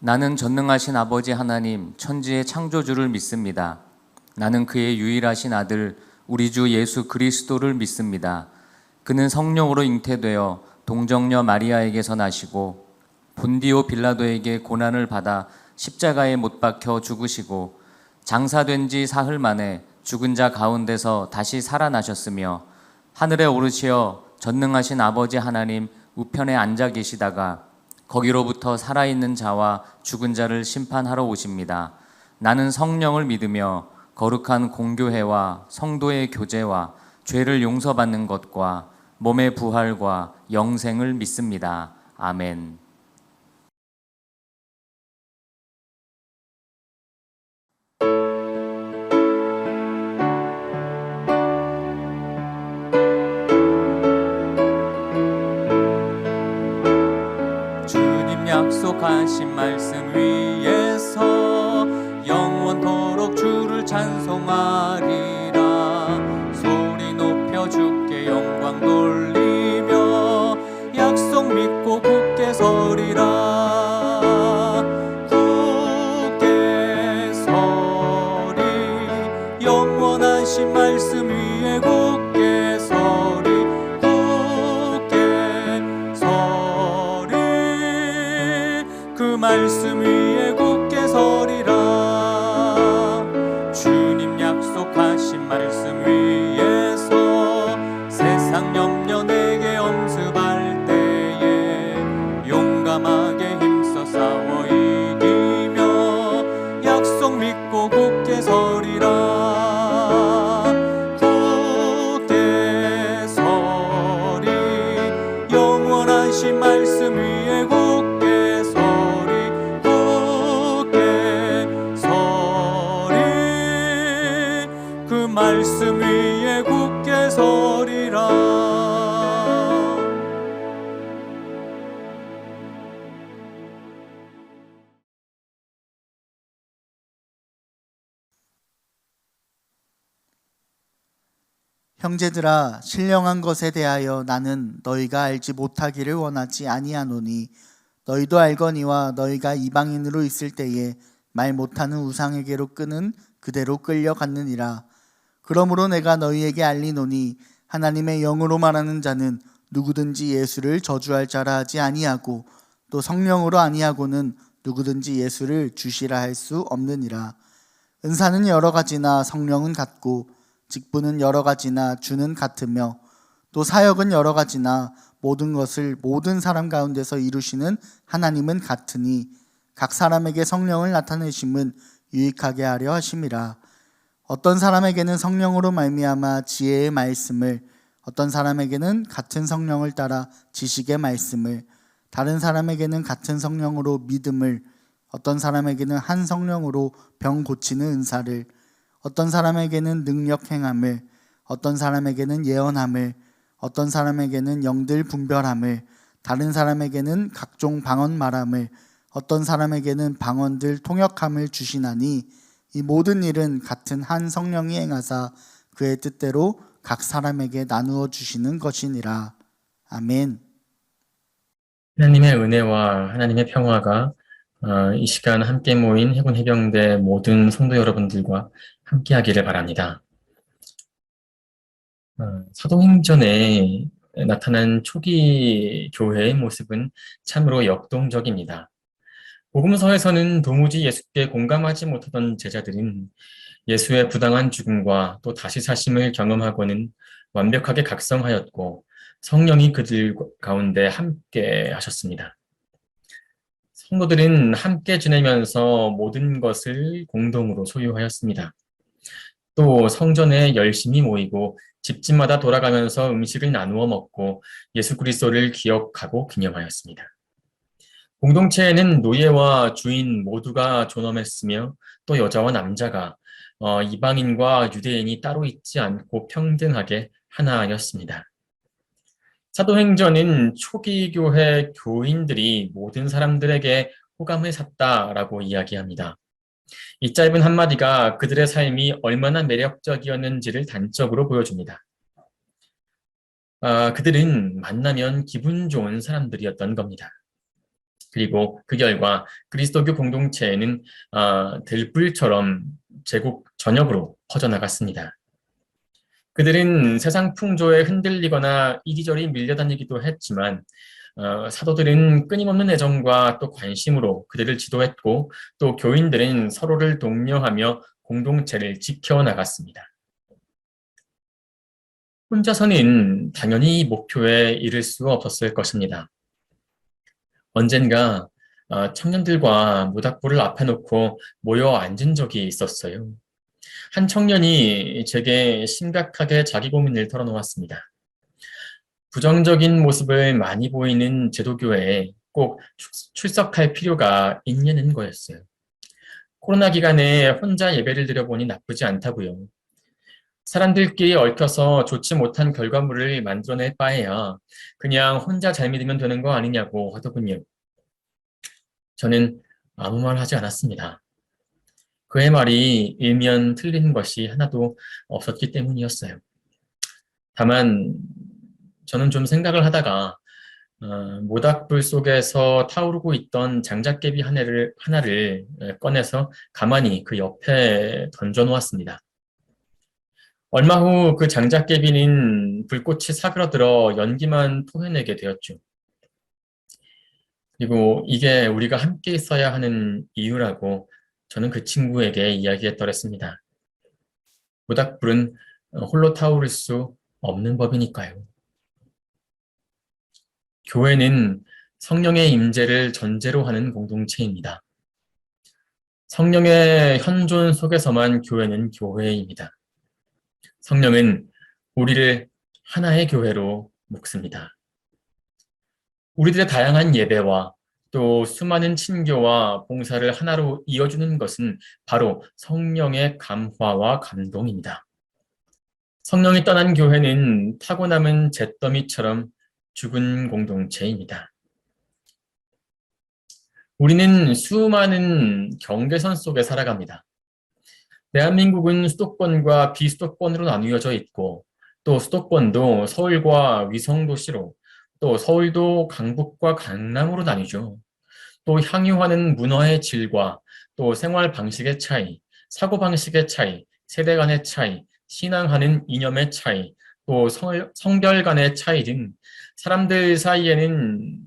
나는 전능하신 아버지 하나님, 천지의 창조주를 믿습니다. 나는 그의 유일하신 아들, 우리 주 예수 그리스도를 믿습니다. 그는 성령으로 잉태되어 동정녀 마리아에게서 나시고 본디오 빌라도에게 고난을 받아 십자가에 못 박혀 죽으시고 장사된 지 사흘 만에 죽은 자 가운데서 다시 살아나셨으며 하늘에 오르시어 전능하신 아버지 하나님 우편에 앉아 계시다가 거기로부터 살아있는 자와 죽은 자를 심판하러 오십니다. 나는 성령을 믿으며 거룩한 공교회와 성도의 교제와 죄를 용서받는 것과 몸의 부활과 영생을 믿습니다. 아멘. 주님 약속하신 말씀 위에서 영원토록 주를 찬송하리라. 소리 높여 주께 영광 돌리며 약속 믿고 굳게 서리라. 굳게 서리 영원하신 말씀 위에 굳게 서리. 그 말씀 위에 굳게 서리라. 주님 약속하신 말씀 위에서 세상 염려 내게 엄습할 때에 용감하게 힘써 싸워 이기며 약속 믿고 굳게 서리라. 굳게 서리 영원하신 말씀 위에 굳게 서리. 그 말씀 위에 굳게 서리라. 형제들아, 신령한 것에 대하여 나는 너희가 알지 못하기를 원하지 아니하노니 너희도 알거니와 너희가 이방인으로 있을 때에 말 못하는 우상에게로 끄는 그대로 끌려갔느니라. 그러므로 내가 너희에게 알리노니 하나님의 영으로 말하는 자는 누구든지 예수를 저주할 자라 하지 아니하고 또 성령으로 아니하고는 누구든지 예수를 주시라 할 수 없느니라. 은사는 여러 가지나 성령은 같고 직분은 여러 가지나 주는 같으며 또 사역은 여러 가지나 모든 것을 모든 사람 가운데서 이루시는 하나님은 같으니 각 사람에게 성령을 나타내심은 유익하게 하려 하심이라. 어떤 사람에게는 성령으로 말미암아 지혜의 말씀을, 어떤 사람에게는 같은 성령을 따라 지식의 말씀을, 다른 사람에게는 같은 성령으로 믿음을, 어떤 사람에게는 한 성령으로 병 고치는 은사를, 어떤 사람에게는 능력 행함을, 어떤 사람에게는 예언함을, 어떤 사람에게는 영들 분별함을, 다른 사람에게는 각종 방언 말함을, 어떤 사람에게는 방언들 통역함을 주시나니 이 모든 일은 같은 한 성령이 행하사 그의 뜻대로 각 사람에게 나누어 주시는 것이니라. 아멘. 하나님의 은혜와 하나님의 평화가 이 시간 함께 모인 해군 해병대 모든 성도 여러분들과 함께 하기를 바랍니다. 사도행전에 나타난 초기 교회의 모습은 참으로 역동적입니다. 복음서에서는 도무지 예수께 공감하지 못하던 제자들은 예수의 부당한 죽음과 또 다시 사심을 경험하고는 완벽하게 각성하였고 성령이 그들 가운데 함께 하셨습니다. 성도들은 함께 지내면서 모든 것을 공동으로 소유하였습니다. 또 성전에 열심히 모이고 집집마다 돌아가면서 음식을 나누어 먹고 예수 그리스도를 기억하고 기념하였습니다. 공동체에는 노예와 주인 모두가 존엄했으며 또 여자와 남자가 이방인과 유대인이 따로 있지 않고 평등하게 하나였습니다. 사도행전은 초기 교회 교인들이 모든 사람들에게 호감을 샀다라고 이야기합니다. 이 짧은 한마디가 그들의 삶이 얼마나 매력적이었는지를 단적으로 보여줍니다. 그들은 만나면 기분 좋은 사람들이었던 겁니다. 그리고 그 결과 그리스도교 공동체에는 들불처럼 제국 전역으로 퍼져나갔습니다. 그들은 세상 풍조에 흔들리거나 이리저리 밀려다니기도 했지만 사도들은 끊임없는 애정과 또 관심으로 그들을 지도했고 또 교인들은 서로를 독려하며 공동체를 지켜나갔습니다. 혼자서는 당연히 이 목표에 이를 수 없었을 것입니다. 언젠가 청년들과 모닥불을 앞에 놓고 모여 앉은 적이 있었어요. 한 청년이 제게 심각하게 자기 고민을 털어놓았습니다. 부정적인 모습을 많이 보이는 제도교회에 꼭 출석할 필요가 있냐는 거였어요. 코로나 기간에 혼자 예배를 드려보니 나쁘지 않다고요. 사람들끼리 얽혀서 좋지 못한 결과물을 만들어낼 바에야 그냥 혼자 잘 믿으면 되는 거 아니냐고 하더군요. 저는 아무 말 하지 않았습니다. 그의 말이 일면 틀린 것이 하나도 없었기 때문이었어요. 다만 저는 좀 생각을 하다가 모닥불 속에서 타오르고 있던 장작개비 하나를 꺼내서 가만히 그 옆에 던져놓았습니다. 얼마 후 그 장작개비는 불꽃이 사그러들어 연기만 토해내게 되었죠. 그리고 이게 우리가 함께 있어야 하는 이유라고 저는 그 친구에게 이야기했더랬습니다. 모닥불은 홀로 타오를 수 없는 법이니까요. 교회는 성령의 임재를 전제로 하는 공동체입니다. 성령의 현존 속에서만 교회는 교회입니다. 성령은 우리를 하나의 교회로 묶습니다. 우리들의 다양한 예배와 또 수많은 친교와 봉사를 하나로 이어주는 것은 바로 성령의 감화와 감동입니다. 성령이 떠난 교회는 타고 남은 잿더미처럼 죽은 공동체입니다. 우리는 수많은 경계선 속에 살아갑니다. 대한민국은 수도권과 비수도권으로 나누어져 있고 또 수도권도 서울과 위성도시로 또 서울도 강북과 강남으로 나뉘죠. 또 향유하는 문화의 질과 또 생활 방식의 차이, 사고 방식의 차이, 세대 간의 차이, 신앙하는 이념의 차이, 또 성별 간의 차이 등 사람들 사이에는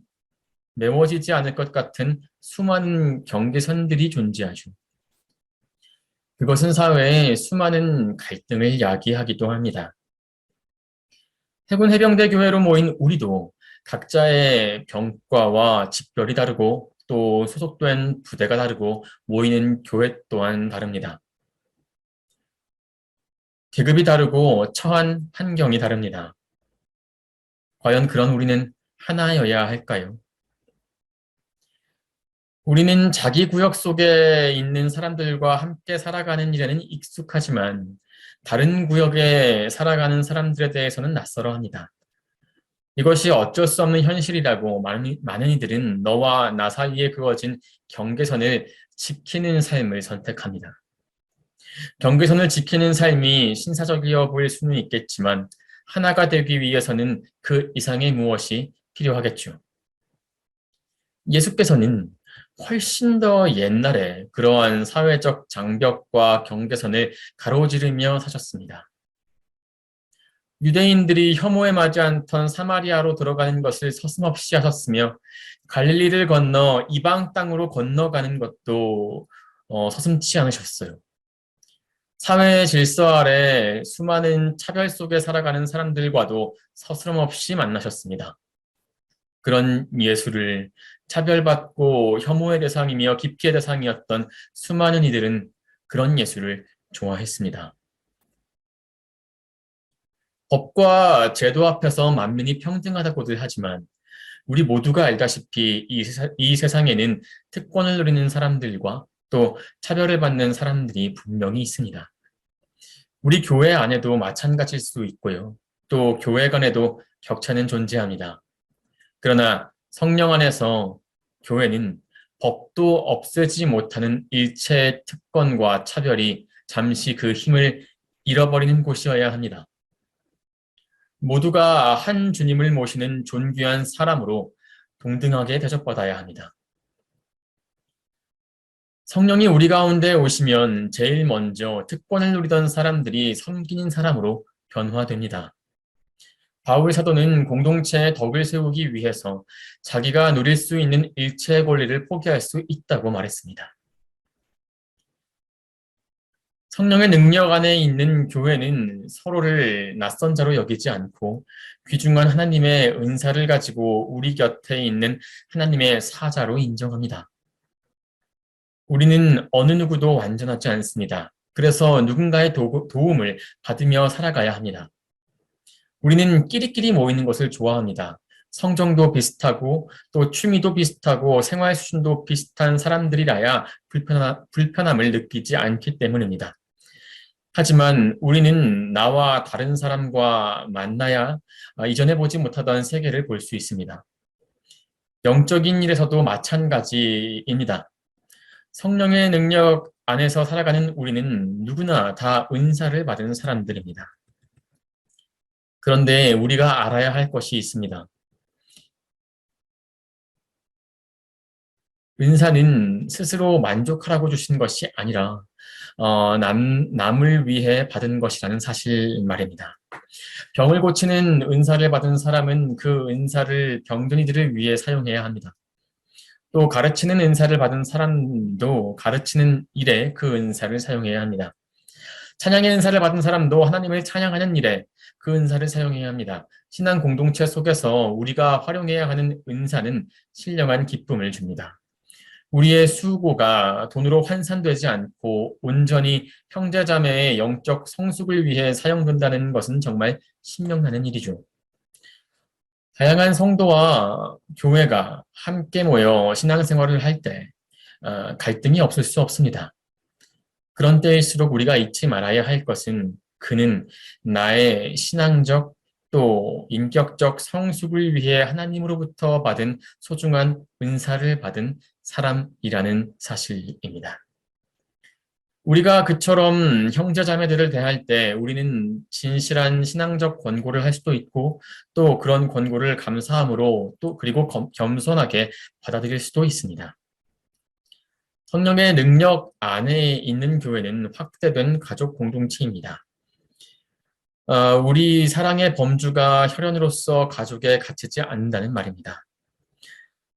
메워지지 않을 것 같은 수많은 경계선들이 존재하죠. 그것은 사회에 수많은 갈등을 야기하기도 합니다. 해군 해병대 교회로 모인 우리도 각자의 병과와 직별이 다르고 또 소속된 부대가 다르고 모이는 교회 또한 다릅니다. 계급이 다르고 처한 환경이 다릅니다. 과연 그런 우리는 하나여야 할까요? 우리는 자기 구역 속에 있는 사람들과 함께 살아가는 일에는 익숙하지만 다른 구역에 살아가는 사람들에 대해서는 낯설어합니다. 이것이 어쩔 수 없는 현실이라고 많은 이들은 너와 나 사이에 그어진 경계선을 지키는 삶을 선택합니다. 경계선을 지키는 삶이 신사적이어 보일 수는 있겠지만 하나가 되기 위해서는 그 이상의 무엇이 필요하겠죠. 예수께서는 훨씬 더 옛날에 그러한 사회적 장벽과 경계선을 가로지르며 사셨습니다. 유대인들이 혐오에 맞지 않던 사마리아로 들어가는 것을 서슴없이 하셨으며 갈릴리를 건너 이방 땅으로 건너가는 것도 서슴지 않으셨어요. 사회의 질서 아래 수많은 차별 속에 살아가는 사람들과도 서스럼없이 만나셨습니다. 그런 예수를 차별받고 혐오의 대상이며 기피의 대상이었던 수많은 이들은 그런 예수를 좋아했습니다. 법과 제도 앞에서 만민이 평등하다고들 하지만 우리 모두가 알다시피 이 세상에는 특권을 누리는 사람들과 또 차별을 받는 사람들이 분명히 있습니다. 우리 교회 안에도 마찬가지일 수 있고요. 또 교회 간에도 격차는 존재합니다. 그러나 성령 안에서 교회는 법도 없애지 못하는 일체의 특권과 차별이 잠시 그 힘을 잃어버리는 곳이어야 합니다. 모두가 한 주님을 모시는 존귀한 사람으로 동등하게 대접받아야 합니다. 성령이 우리 가운데 오시면 제일 먼저 특권을 누리던 사람들이 섬기는 사람으로 변화됩니다. 바울 사도는 공동체의 덕을 세우기 위해서 자기가 누릴 수 있는 일체의 권리를 포기할 수 있다고 말했습니다. 성령의 능력 안에 있는 교회는 서로를 낯선 자로 여기지 않고 귀중한 하나님의 은사를 가지고 우리 곁에 있는 하나님의 사자로 인정합니다. 우리는 어느 누구도 완전하지 않습니다. 그래서 누군가의 도움을 받으며 살아가야 합니다. 우리는 끼리끼리 모이는 것을 좋아합니다. 성정도 비슷하고 또 취미도 비슷하고 생활 수준도 비슷한 사람들이라야 불편함을 느끼지 않기 때문입니다. 하지만 우리는 나와 다른 사람과 만나야 이전에 보지 못하던 세계를 볼 수 있습니다. 영적인 일에서도 마찬가지입니다. 성령의 능력 안에서 살아가는 우리는 누구나 다 은사를 받은 사람들입니다. 그런데 우리가 알아야 할 것이 있습니다. 은사는 스스로 만족하라고 주신 것이 아니라 남을 위해 받은 것이라는 사실 말입니다. 병을 고치는 은사를 받은 사람은 그 은사를 병든 이들을 위해 사용해야 합니다. 또 가르치는 은사를 받은 사람도 가르치는 일에 그 은사를 사용해야 합니다. 찬양의 은사를 받은 사람도 하나님을 찬양하는 일에 그 은사를 사용해야 합니다. 신앙 공동체 속에서 우리가 활용해야 하는 은사는 신령한 기쁨을 줍니다. 우리의 수고가 돈으로 환산되지 않고 온전히 형제자매의 영적 성숙을 위해 사용된다는 것은 정말 신명나는 일이죠. 다양한 성도와 교회가 함께 모여 신앙생활을 할 때 갈등이 없을 수 없습니다. 그런 때일수록 우리가 잊지 말아야 할 것은 그는 나의 신앙적 또 인격적 성숙을 위해 하나님으로부터 받은 소중한 은사를 받은 사람이라는 사실입니다. 우리가 그처럼 형제자매들을 대할 때 우리는 진실한 신앙적 권고를 할 수도 있고 또 그런 권고를 감사함으로 또 그리고 겸손하게 받아들일 수도 있습니다. 성령의 능력 안에 있는 교회는 확대된 가족 공동체입니다. 우리 사랑의 범주가 혈연으로서 가족에 갇히지 않는다는 말입니다.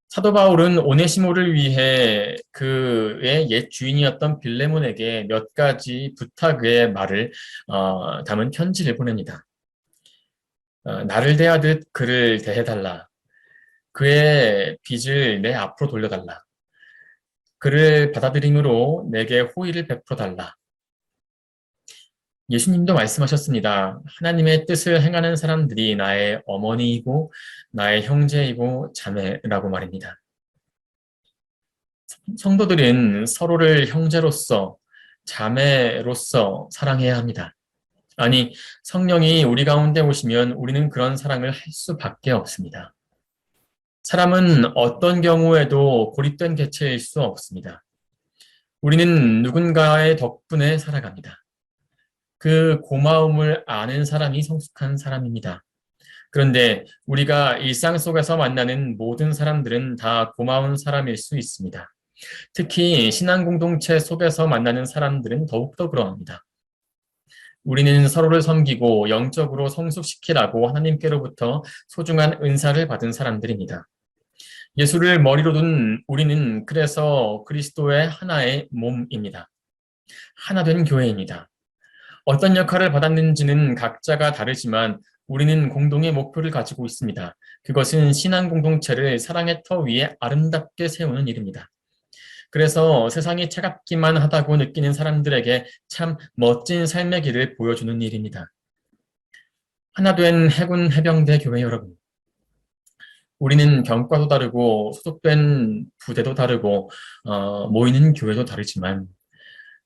사도 바울은 오네시모를 위해 그의 옛 주인이었던 빌레몬에게 몇 가지 부탁의 말을 담은 편지를 보냅니다. 나를 대하듯 그를 대해달라. 그의 빚을 내 앞으로 돌려달라. 그를 받아들임으로 내게 호의를 베풀어달라. 예수님도 말씀하셨습니다. 하나님의 뜻을 행하는 사람들이 나의 어머니이고 나의 형제이고 자매라고 말입니다. 성도들은 서로를 형제로서 자매로서 사랑해야 합니다. 아니, 성령이 우리 가운데 오시면 우리는 그런 사랑을 할 수밖에 없습니다. 사람은 어떤 경우에도 고립된 개체일 수 없습니다. 우리는 누군가의 덕분에 살아갑니다. 그 고마움을 아는 사람이 성숙한 사람입니다. 그런데 우리가 일상 속에서 만나는 모든 사람들은 다 고마운 사람일 수 있습니다. 특히 신앙 공동체 속에서 만나는 사람들은 더욱더 그러합니다. 우리는 서로를 섬기고 영적으로 성숙시키라고 하나님께로부터 소중한 은사를 받은 사람들입니다. 예수를 머리로 둔 우리는 그래서 그리스도의 하나의 몸입니다. 하나 된 교회입니다. 어떤 역할을 받았는지는 각자가 다르지만 우리는 공동의 목표를 가지고 있습니다. 그것은 신앙 공동체를 사랑의 터 위에 아름답게 세우는 일입니다. 그래서 세상이 차갑기만 하다고 느끼는 사람들에게 참 멋진 삶의 길을 보여주는 일입니다. 하나된 해군 해병대 교회 여러분, 우리는 병과도 다르고 소속된 부대도 다르고 모이는 교회도 다르지만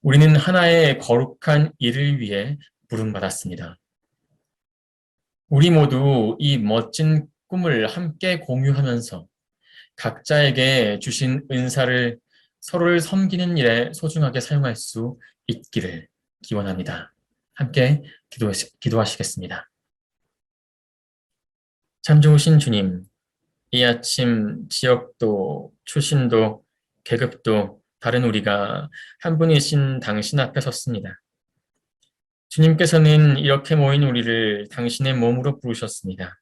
우리는 하나의 거룩한 일을 위해 부름받았습니다. 우리 모두 이 멋진 꿈을 함께 공유하면서 각자에게 주신 은사를 서로를 섬기는 일에 소중하게 사용할 수 있기를 기원합니다. 함께 기도하시겠습니다. 참 좋으신 주님, 이 아침 지역도, 출신도, 계급도 다른 우리가 한 분이신 당신 앞에 섰습니다. 주님께서는 이렇게 모인 우리를 당신의 몸으로 부르셨습니다.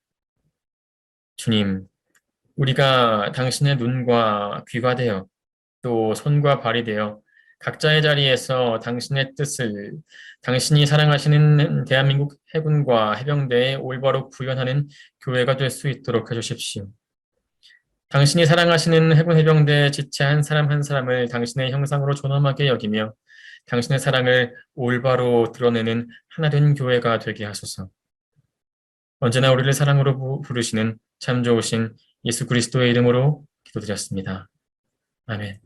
주님, 우리가 당신의 눈과 귀가 되어 또 손과 발이 되어 각자의 자리에서 당신의 뜻을 당신이 사랑하시는 대한민국 해군과 해병대에 올바로 구현하는 교회가 될 수 있도록 해주십시오. 당신이 사랑하시는 해군 해병대의 지체 한 사람 한 사람을 당신의 형상으로 존엄하게 여기며 당신의 사랑을 올바로 드러내는 하나된 교회가 되게 하소서. 언제나 우리를 사랑으로 부르시는 참 좋으신 예수 그리스도의 이름으로 기도드렸습니다. 아멘.